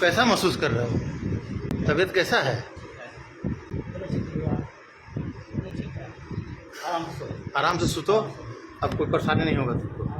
कैसा महसूस कर रहे हो? तबीयत कैसा है? आराम से सुतो, अब कोई परेशानी नहीं होगा तुमको।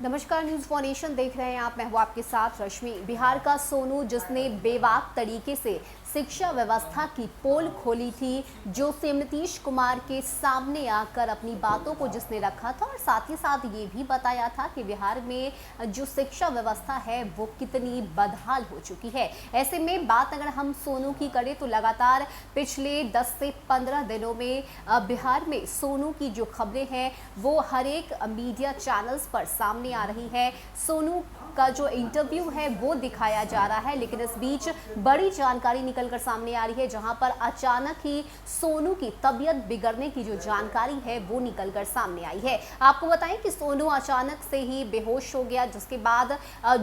नमस्कार, न्यूज़ फॉर नेशन देख रहे हैं आप। मैं हूं आपके साथ रश्मि। बिहार का सोनू, जिसने बेबाक तरीके से शिक्षा व्यवस्था की पोल खोली थी, जो सीएम नीतीश कुमार के सामने आकर अपनी बातों को जिसने रखा था और साथ ही साथ ये भी बताया था कि बिहार में जो शिक्षा व्यवस्था है वो कितनी बदहाल हो चुकी है। ऐसे में बात अगर हम सोनू की करें तो लगातार पिछले 10 से 15 दिनों में बिहार में सोनू की जो खबरें हैं वो हर एक मीडिया चैनल्स पर सामने आ रही है। सोनू का जो इंटरव्यू है वो दिखाया जा रहा है, लेकिन इस बीच बड़ी जानकारी निकलकर सामने आ रही है, जहां पर अचानक ही सोनू की तबीयत बिगड़ने की जो जानकारी है वो निकलकर सामने आई है। आपको बताएं कि सोनू अचानक से ही बेहोश हो गया, जिसके बाद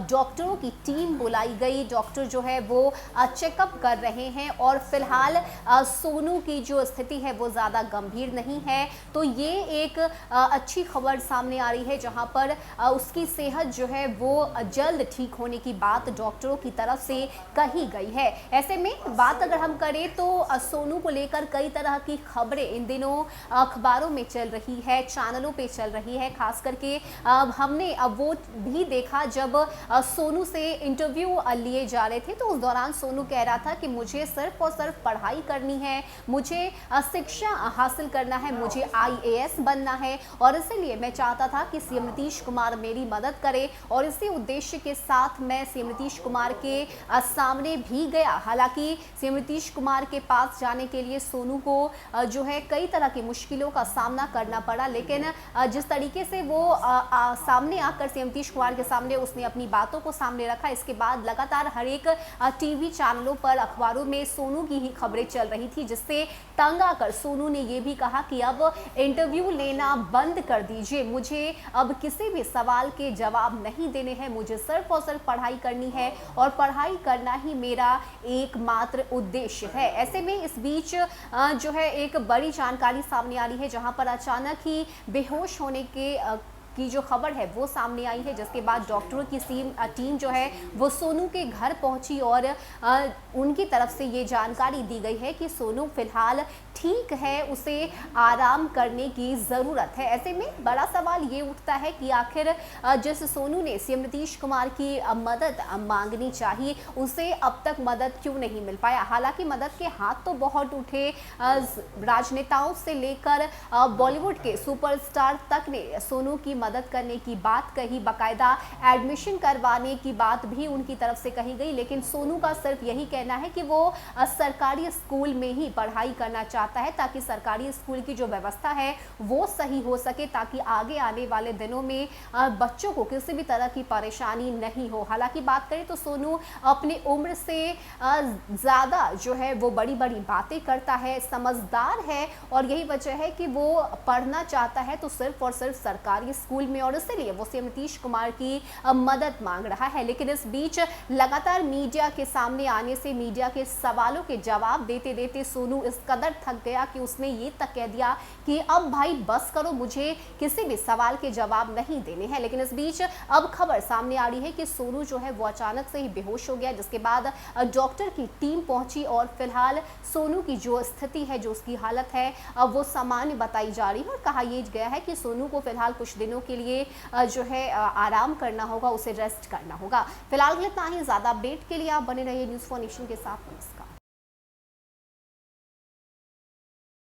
डॉक्टरों की टीम बुलाई गई। डॉक्टर जो है वो चेकअप कर रहे हैं और फिलहाल सोनू की जो स्थिति है वो ज़्यादा गंभीर नहीं है। तो ये एक अच्छी खबर सामने आ रही है, जहां पर उसकी सेहत जो है वो जल्द ठीक होने की बात डॉक्टरों की तरफ से कही गई है। ऐसे में बात अगर हम करें तो सोनू को लेकर कई तरह की खबरें इन दिनों अखबारों में चल रही है, चैनलों पे चल रही है। खास करके हमने अब वो भी देखा जब सोनू से इंटरव्यू लिए जा रहे थे, तो उस दौरान सोनू कह रहा था कि मुझे सिर्फ और सिर्फ पढ़ाई करनी है, मुझे शिक्षा हासिल करना है, मुझे IAS बनना है और इसलिए मैं चाहता था कि सीएम नीतीश कुमार मेरी मदद करे और इसी उद्देश्य के साथ मैं सीएम नीतीश कुमार के सामने भी गया। हालांकि सीएम नीतीश कुमार के पास जाने के लिए सोनू को जो है कई तरह की मुश्किलों का सामना करना पड़ा, लेकिन जिस तरीके से वो सामने आकर सीएम नीतीश कुमार के सामने उसने अपनी बातों को सामने रखा, इसके बाद लगातार हर एक टीवी चैनलों पर, अखबारों में सोनू की ही खबरें चल रही थी, जिससे तंग आकर सोनू ने ये भी कहा कि अब इंटरव्यू लेना बंद कर दीजिए, मुझे अब किसी भी सवाल के जवाब नहीं देने हैं, मुझे सिर्फ और सिर्फ पढ़ाई करनी है और पढ़ाई करना ही मेरा एकमात्र उद्देश्य है। ऐसे में इस बीच जो है एक बड़ी जानकारी सामने आ रही है, जहां पर अचानक ही बेहोश होने की जो खबर है वो सामने आई है, जिसके बाद डॉक्टरों की टीम जो है वो सोनू के घर पहुंची और उनकी तरफ से ये जानकारी दी गई है कि सोनू फिलहाल ठीक है, उसे आराम करने की ज़रूरत है। ऐसे में बड़ा सवाल ये उठता है कि आखिर जिस सोनू ने सीएम नीतीश कुमार की मदद मांगनी चाहिए, उसे अब तक मदद क्यों नहीं मिल पाया। हालांकि मदद के हाथ तो बहुत उठे, राजनेताओं से लेकर बॉलीवुड के सुपरस्टार तक ने सोनू की मदद करने की बात कही, बाकायदा एडमिशन करवाने की बात भी उनकी तरफ से कही गई, लेकिन सोनू का सिर्फ यही कहना है कि वो सरकारी स्कूल में ही पढ़ाई करना चाहता है, ताकि सरकारी स्कूल की जो व्यवस्था है वो सही हो सके, ताकि आगे आने वाले दिनों में बच्चों को किसी भी तरह की परेशानी नहीं हो। हालांकि बात करें तो सोनू अपनी उम्र से ज़्यादा जो है वो बड़ी बड़ी बातें करता है, समझदार है और यही वजह है कि वो पढ़ना चाहता है तो सिर्फ और सिर्फ सरकारी स्कूल में, और इसलिए वो सीएम नीतीश कुमार की मदद मांग रहा है। लेकिन इस बीच लगातार मीडिया के सामने आने से, मीडिया के सवालों के जवाब देते देते सोनू इस कदर थक गया कि उसने ये तक कह दिया कि अब भाई बस करो, मुझे किसी भी सवाल के जवाब नहीं देने हैं। लेकिन इस बीच अब खबर सामने आ रही है कि सोनू जो है वो अचानक से ही बेहोश हो गया, जिसके बाद डॉक्टर की टीम पहुंची और फिलहाल सोनू की जो स्थिति है, जो उसकी हालत है वो सामान्य बताई जा रही है और कहा यह गया है कि सोनू को फिलहाल कुछ दिनों के लिए जो है आराम करना होगा, उसे रेस्ट करना होगा। फिलहाल इतना ही। ज़्यादा अपडेट के लिए आप बने रहिए न्यूज़ फॉर नेशन के साथ। नमस्कार।